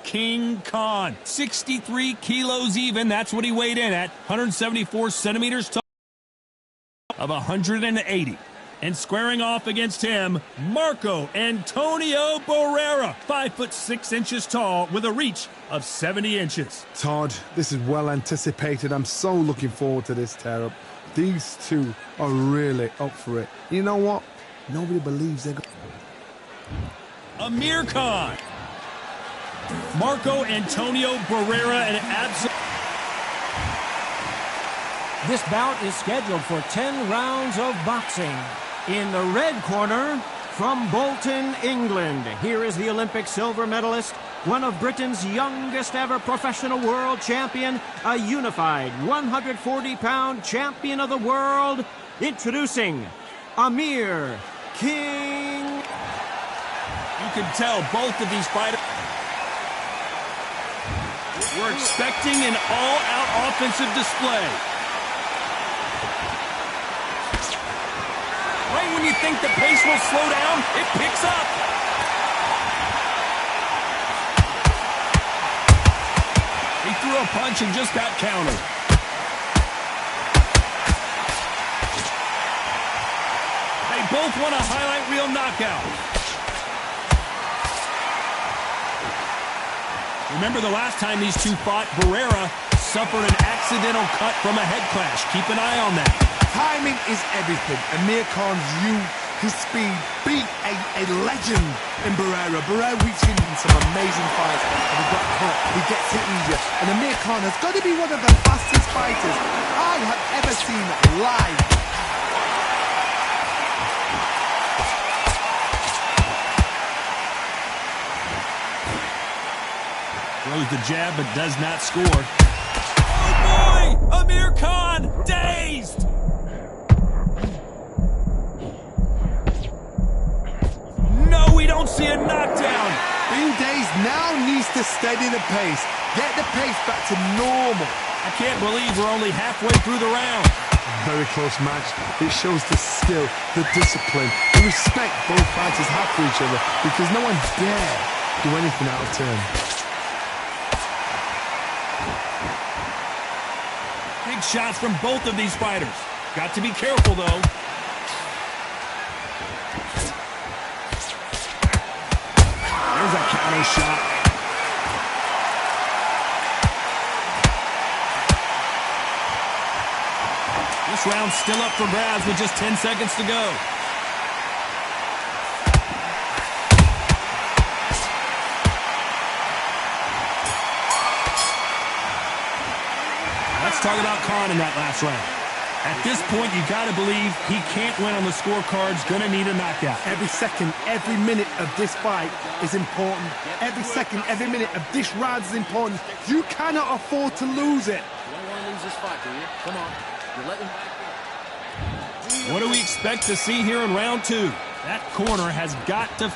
King Khan. 63 kilos even. That's what he weighed in at. 174 centimeters tall of 180. And squaring off against him, Marco Antonio Barrera, 5'6" tall with a reach of 70 inches. Todd, this is well anticipated. I'm so looking forward to this tear-up. These two are really up for it. You know what? Nobody believes they're going. Amir Khan. Marco Antonio Barrera, and This bout is scheduled for 10 rounds of boxing. In the red corner, from Bolton, England, here is the Olympic silver medalist, one of Britain's youngest ever professional world champion, a unified 140-pound champion of the world, introducing Amir King. You can tell both of these fighters were expecting an all-out offensive display. Right when you think the pace will slow down, it picks up. He threw a punch and just got countered. They both want a highlight reel knockout. Remember the last time these two fought, Barrera suffered an accidental cut from a head clash. Keep an eye on that. Timing is everything. Amir Khan's youth, his speed, beat a legend in Barrera. Barrera reached in some amazing fights, and he got caught. He gets it easier. And Amir Khan has got to be one of the fastest fighters I have ever seen live. Throws the jab, but does not score. Oh, boy! Amir Khan, dazed! No, we don't see a knockdown. Being dazed now needs to steady the pace. Get the pace back to normal. I can't believe we're only halfway through the round. Very close match. It shows the skill, the discipline, the respect both fighters have for each other, because no one dare do anything out of turn. Big shots from both of these fighters. Got to be careful, though. There's a counter shot. This round's still up for grabs with just 10 seconds to go. Let's talk about Khan in that last round. At this point, you got to believe he can't win on the scorecards, going to need a knockout. Every second, every minute of this fight is important. Every second, every minute of this round is important. You cannot afford to lose it. You don't want to lose this fight, do you? Come on. You're letting back in. What do we expect to see here in round two? That corner has got to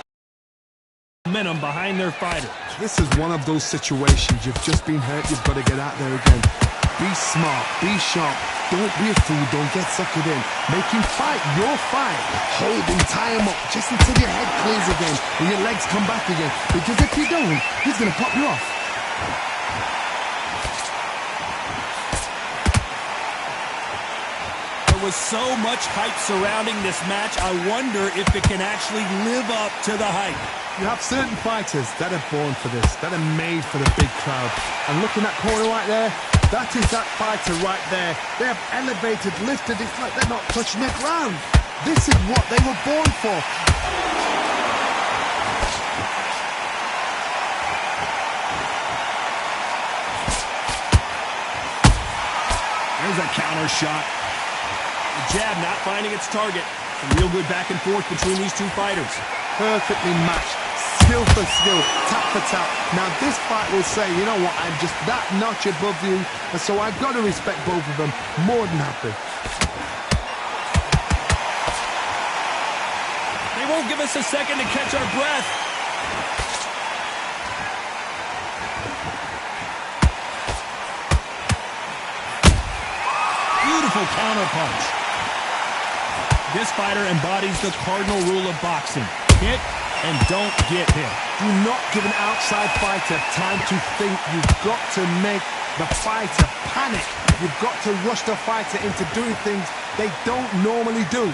momentum behind their fighter. This is one of those situations. You've just been hurt. You've got to get out there again. Be smart. Be sharp. Don't be a fool. Don't get suckered in. Make him fight your fight. Hold him. Tie him up just until your head clears again and your legs come back again. Because if you don't, he's going to pop you off. There was so much hype surrounding this match, I wonder if it can actually live up to the hype. You have certain fighters that are born for this, that are made for the big crowd. And looking at that corner right there, that is that fighter right there. They have elevated, lifted, it's like they're not touching the ground. This is what they were born for. There's a counter shot. The jab not finding its target. Some real good back and forth between these two fighters. Perfectly matched, skill for skill, tap for tap. Now this fight will say, you know what, I'm just that notch above you, and so I've got to respect both of them. More than happy. They won't give us a second to catch our breath. Beautiful counter punch. This fighter embodies the cardinal rule of boxing. Hit, and don't get hit. Do not give an outside fighter time to think. You've got to make the fighter panic. You've got to rush the fighter into doing things they don't normally do.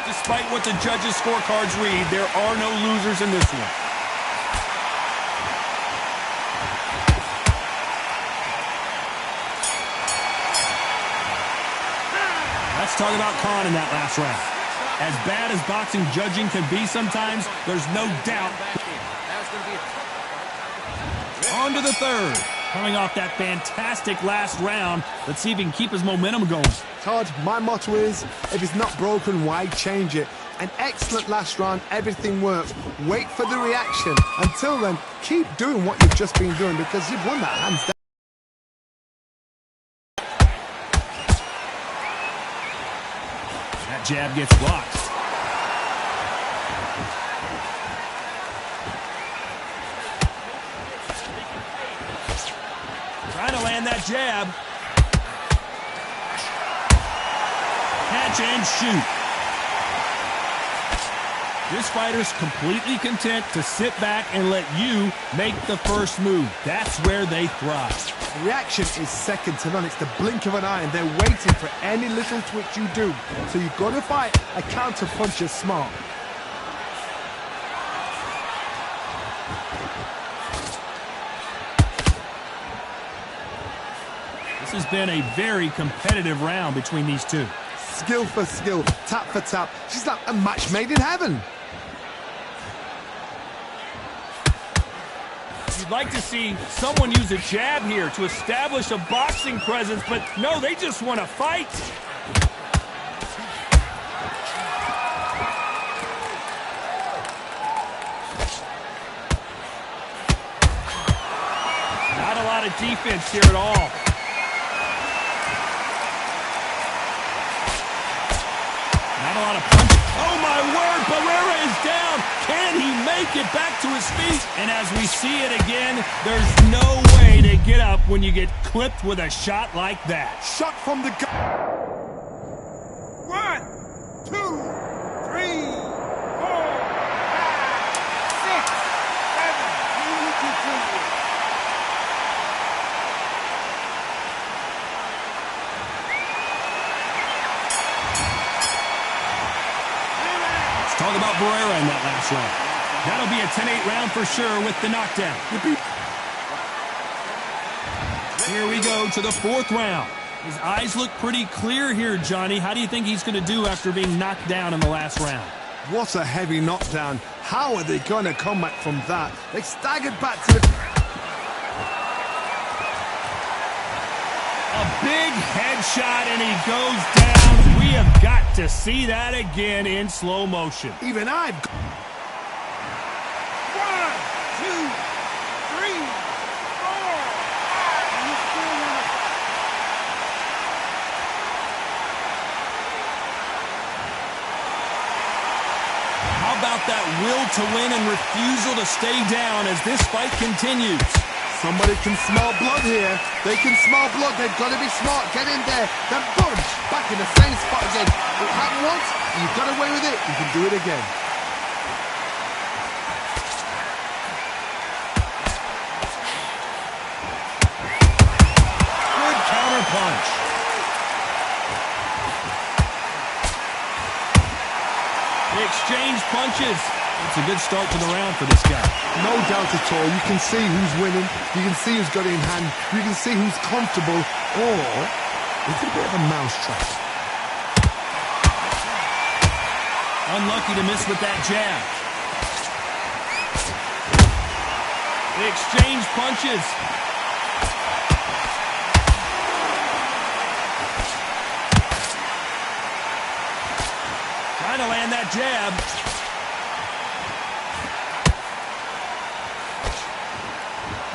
Despite what the judges' scorecards read, there are no losers in this one. Let's talk about Khan in that last round. As bad as boxing judging can be sometimes, there's no doubt. On to the third. Coming off that fantastic last round, let's see if he can keep his momentum going. Todd, my motto is, if it's not broken, why change it? An excellent last round, everything works. Wait for the reaction. Until then, keep doing what you've just been doing because you've won that hands down. That jab gets blocked. Trying to land that jab. Catch and shoot. This fighter's completely content to sit back and let you make the first move. That's where they thrive. Reaction is second to none. It's the blink of an eye, and they're waiting for any little twitch you do. So you've got to fight a counter puncher smart. This has been a very competitive round between these two. Skill for skill, tap for tap. She's like a match made in heaven. You'd like to see someone use a jab here to establish a boxing presence, but no, they just want to fight. Not a lot of defense here at all. Not a lot of punches. Oh, my word, Barrera is down. Can he make it back to his feet? And as we see it again, there's no way to get up when you get clipped with a shot like that. Shot from the gun. 1, 2, 3, 4, 5, 6, 7. Talk about Barrera in that last round. That'll be a 10-8 round for sure with the knockdown. Here we go to the fourth round. His eyes look pretty clear here, Johnny. How do you think he's going to do after being knocked down in the last round? What a heavy knockdown. How are they going to come back from that? They staggered back to the... A big headshot, and he goes down. We have got to see that again in slow motion. Even I've... 1, 2, 3, 4, 5. And you still want to... How about that will to win and refusal to stay down as this fight continues? Somebody can smell blood here. They can smell blood. They've got to be smart. Get in there. Then boom, back in the same spot again. It happened once. You've got away with it. You can do it again. Good counter punch. They exchange punches. It's a good start to the round for this guy. No doubt at all. You can see who's winning. You can see who's got it in hand. You can see who's comfortable. Or it's a bit of a mousetrap. Unlucky to miss with that jab. They exchange punches. Trying to land that jab.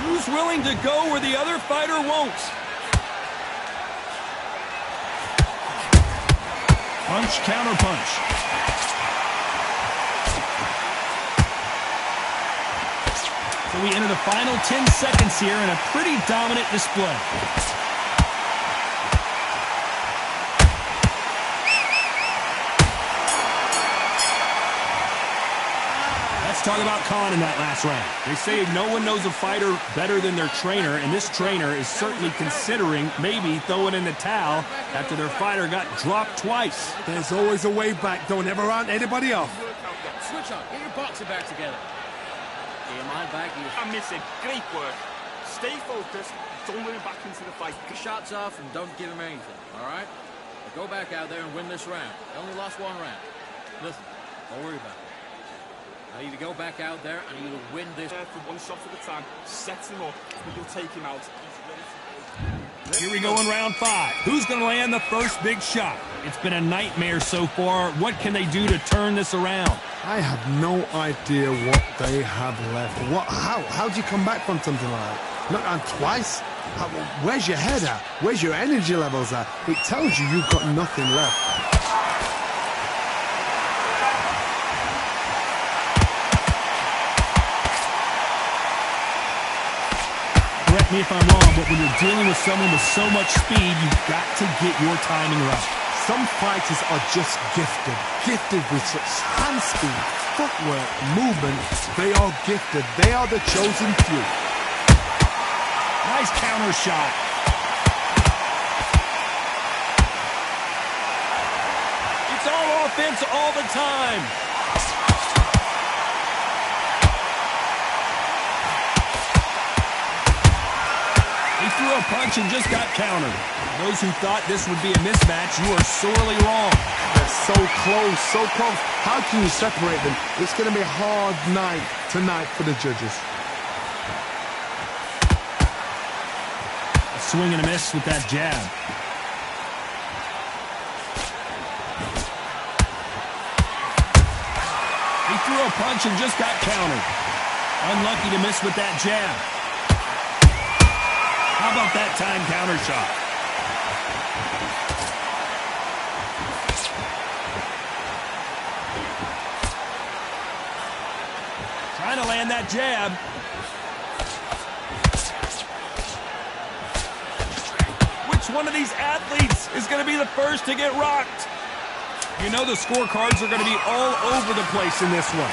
Who's willing to go where the other fighter won't? Punch, counter punch. So we enter the final 10 seconds here in a pretty dominant display. Let's talk about Khan in that last round. They say no one knows a fighter better than their trainer, and this trainer is certainly considering maybe throwing in the towel after their fighter got dropped twice. There's always a way back. Don't ever round anybody off. Switch on. Get your boxing back together. Get your mind back. I'm missing. Great work. Stay focused. Don't let him back into the fight. Get your shots off and don't give him anything, all right? Now go back out there and win this round. You only lost one round. Listen, don't worry about it. I need to go back out there and you will win this. For one shot at a time. Set him up, but you'll take him out. He's ready to go. Here we go in round 5. Who's going to land the first big shot? It's been a nightmare so far. What can they do to turn this around? I have no idea what they have left. How do you come back from something like that? Not on twice? Where's your head at? Where's your energy levels at? It tells you you've got nothing left. Correct me if I'm wrong, but when you're dealing with someone with so much speed, you've got to get your timing right. Some fighters are just gifted with such hand speed, footwork, movement. They are gifted. They are the chosen few. Nice counter shot. It's all offense all the time. He threw a punch and just got countered. Those who thought this would be a mismatch, you are sorely wrong. They're so close, so close. How can you separate them? It's going to be a hard night tonight for the judges. A swing and a miss with that jab. He threw a punch and just got countered. Unlucky to miss with that jab. How about that time counter shot? Trying to land that jab. Which one of these athletes is going to be the first to get rocked? You know the scorecards are going to be all over the place in this one.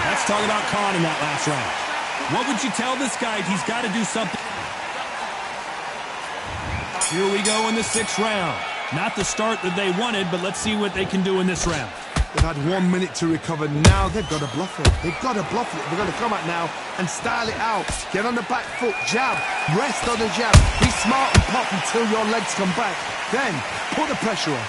Let's talk about Khan in that last round. What would you tell this guy if he's got to do something? Here we go in the 6th round. Not the start that they wanted, but let's see what they can do in this round. They've had 1 minute to recover. Now they've got to bluff it. They've got to bluff it. They've got to come out now and style it out. Get on the back foot, jab, rest on the jab. Be smart and pop until your legs come back. Then put the pressure on.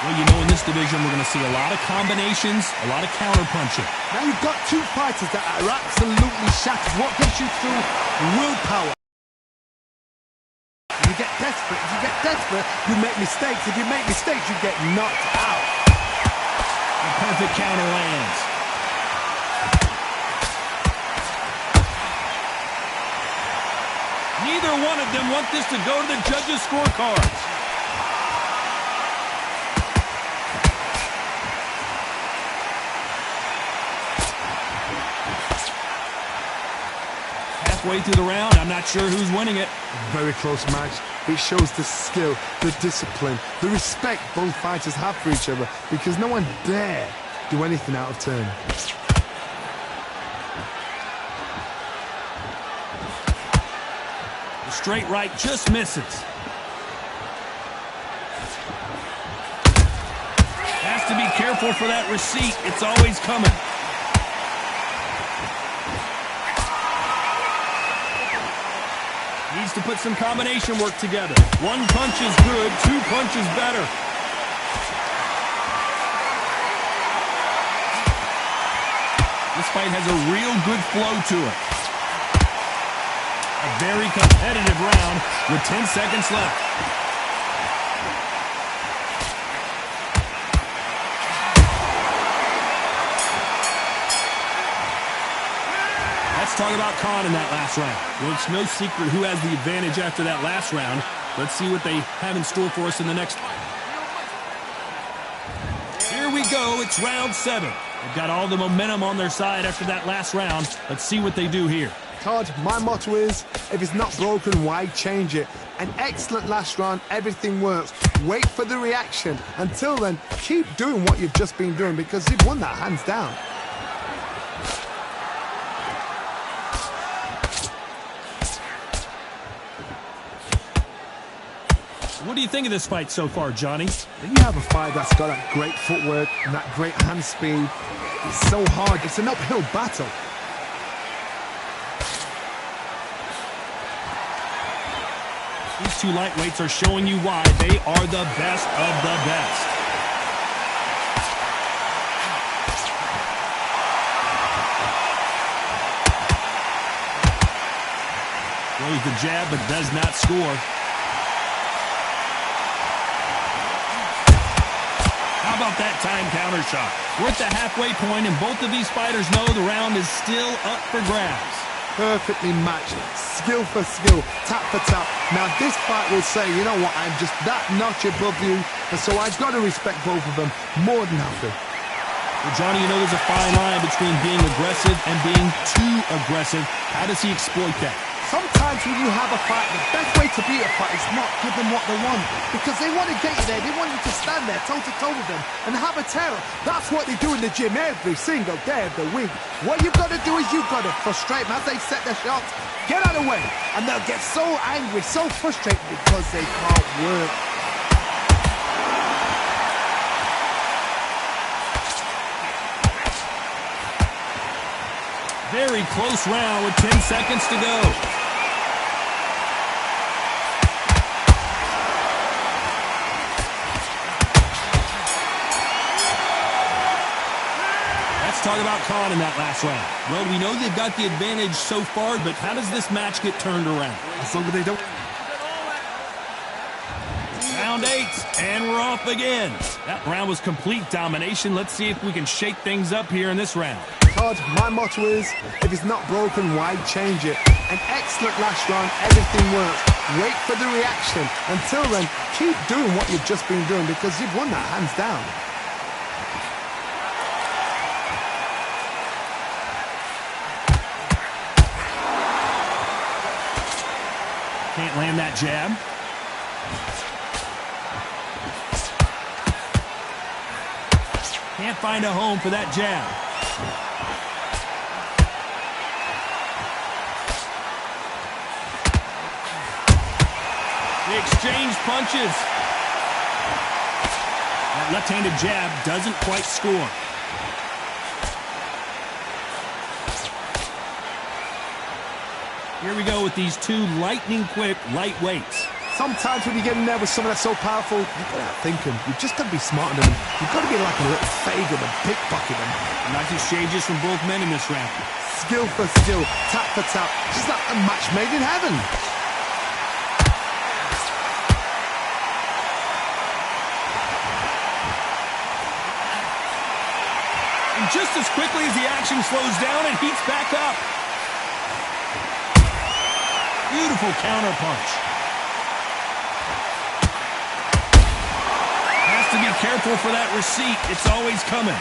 Well, you know, in this division, we're going to see a lot of combinations, a lot of counter-punching. Now you've got two fighters that are absolutely shattered. What gets you through? Willpower. If you get desperate, you make mistakes. If you make mistakes, you get knocked out. A perfect counter lands. Neither one of them want this to go to the judges' scorecards. Halfway through the round, I'm not sure who's winning it. Very close match. It shows the skill, the discipline, the respect both fighters have for each other because no one dare do anything out of turn. The straight right just misses. Has to be careful for that receipt. It's always coming. Needs to put some combination work together. One punch is good, 2 punches better. This fight has a real good flow to it. A very competitive round with 10 seconds left. Let's talk about Khan in that last round. Well, it's no secret who has the advantage after that last round. Let's see what they have in store for us in the next. Here we go. It's round 7. They've got all the momentum on their side after that last round. Let's see what they do here. Todd, my motto is, if it's not broken, why change it? An excellent last round, everything works. Wait for the reaction. Until then, keep doing what you've just been doing because you've won that hands down. What do you think of this fight so far, Johnny? When you have a fight that's got that great footwork and that great hand speed, it's so hard. It's an uphill battle. These two lightweights are showing you why they are the best of the best. Throws the jab but does not score. How about that time counter shot? We're at the halfway point, and both of these fighters know the round is still up for grabs. Perfectly matched, skill for skill, tap for tap. Now this fight will say, you know what, I'm just that notch above you, and so I've got to respect both of them more than nothing. Well, Johnny, you know there's a fine line between being aggressive and being too aggressive. How does he exploit that? Sometimes when you have a fight, the best way to beat a fight is not give them what they want. Because they want to get you there. They want you to stand there toe-to-toe with them and have a terror. That's what they do in the gym every single day of the week. What you've got to do is you've got to frustrate them as they set their shots. Get out of the way. And they'll get so angry, so frustrated because they can't work. Very close round with 10 seconds to go. Let's talk about Khan in that last round. Well, we know they've got the advantage so far, but how does this match get turned around? As long as they don't... Round 8, and we're off again. That round was complete domination. Let's see if we can shake things up here in this round. Todd, my motto is, if it's not broken, why change it? An excellent last round, everything works. Wait for the reaction. Until then, keep doing what you've just been doing because you've won that hands down. Can't land that jab. Can't find a home for that jab. They exchange punches. That left-handed jab doesn't quite score. Here we go with these two lightning-quick lightweights. Sometimes when you get in there with someone that's so powerful, you've got to outthink them. You've just got to be smarter than them. You've got to be like a little faggot and pickpocket them. Nice exchanges from both men in this round. Skill for skill, tap for tap. Just like a match made in heaven. And just as quickly as the action slows down, it heats back up. Beautiful counter punch. Has to be careful for that receipt. It's always coming.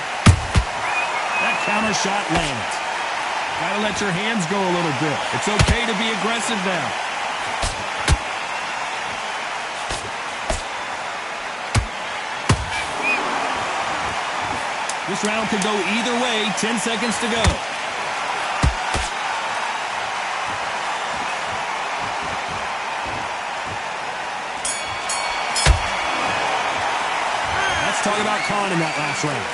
That counter shot lands. Gotta let your hands go a little bit. It's okay to be aggressive now. This round could go either way. 10 seconds to go. Talk about Khan in that last round.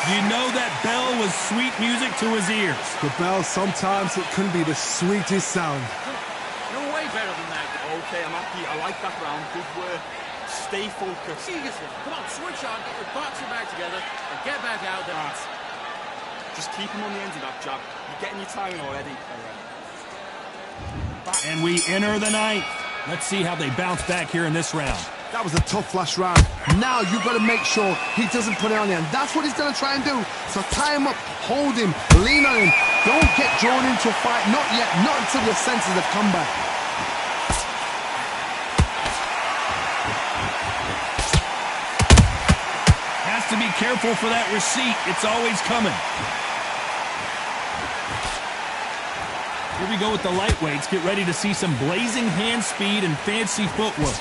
You know that bell was sweet music to his ears. The bell, sometimes it can be the sweetest sound. You're way better than that. Okay, I'm happy. I like that round. Good work. Stay focused. Come on, switch on, get your boxing back together, and get back out there. Right. Just keep him on the end of that jab. You're getting your timing already. And we enter the ninth. Let's see how they bounce back here in this round. That was a tough last round. Now you've got to make sure he doesn't put it on you. And that's what he's going to try and do. So tie him up, hold him, lean on him. Don't get drawn into a fight. Not yet. Not until your senses have come back. To to be careful for that receipt. It's always coming. Here we go with the lightweights. Get ready to see some blazing hand speed and fancy footwork.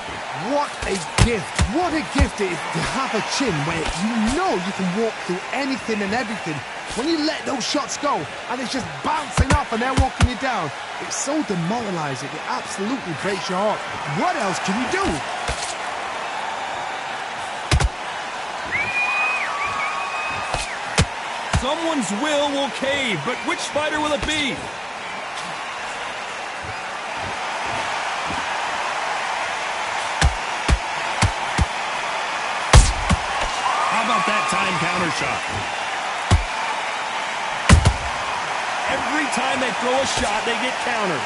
What a gift. What a gift it is to have a chin where you know you can walk through anything and everything. When you let those shots go and it's just bouncing off and they're walking you down, it's so demoralizing. It absolutely breaks your heart. What else can you do? Someone's will cave, but which fighter will it be? How about that time counter shot? Every time they throw a shot, they get countered.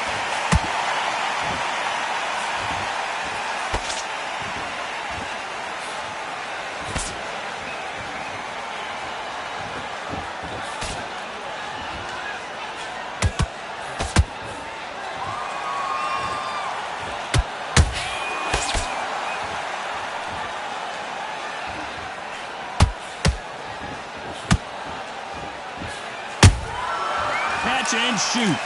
Catch and shoot.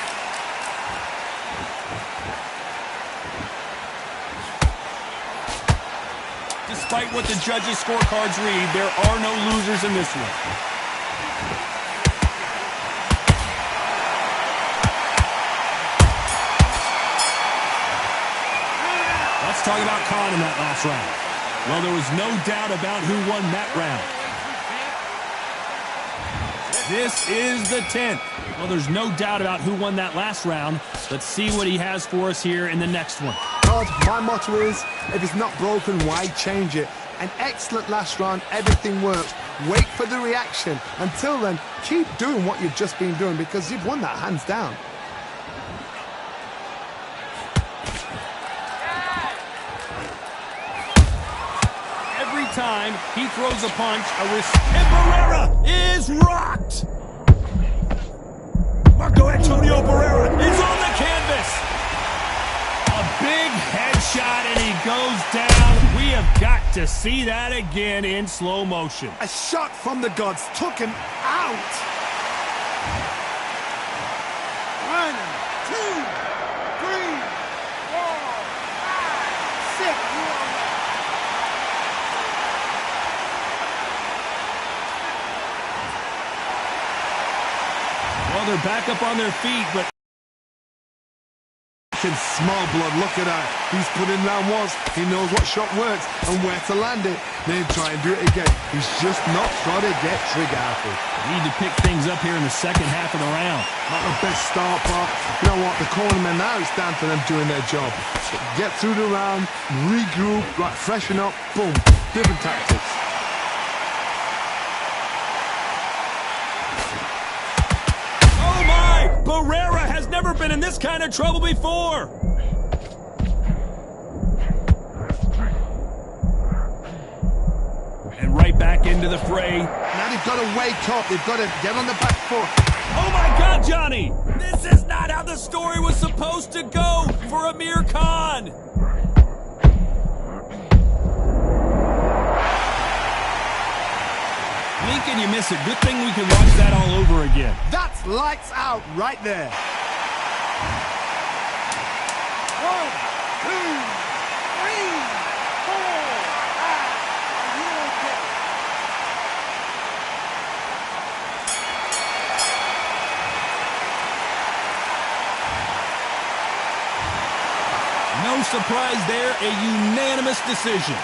Despite what the judges' scorecards read, there are no losers in this one. Let's talk about Khan in that last round. Well, there was no doubt about who won that round. This is the 10th. Well, there's no doubt about who won that last round. Let's see what he has for us here in the next one. Todd, my motto is, if it's not broken, why change it? An excellent last round, everything worked. Wait for the reaction. Until then, keep doing what you've just been doing because you've won that hands down. Every time he throws a punch, and Barrera is rocked! Marco Antonio Barrera is on the canvas! A big headshot and he goes down. We have got to see that again in slow motion. A shot from the gods took him out. 1, 2, 3, 4, 5, 6. Well, they're back up on their feet, but Small blood, look at that. He's put in round once. He knows what shot works and where to land it. Then try and do it again. He's just not trying to get trigger happy. need to pick things up here in the second half of the round. Not the best start, but you know what? The cornermen now, it's down to them doing their job. Get through the round, regroup, right, freshen up, boom. Different tactics. Oh my! Barrera has never been in this kind of trouble before! And right back into the fray. Now they've got to wake up. They've got to get on the back foot. Oh my God, Johnny! This is not how the story was supposed to go for Amir Khan! Lincoln, you miss it. Good thing we can watch that all over again. That's lights out right there. 1, 2, 3, 4, 5. Are you okay? No surprise there, a unanimous decision.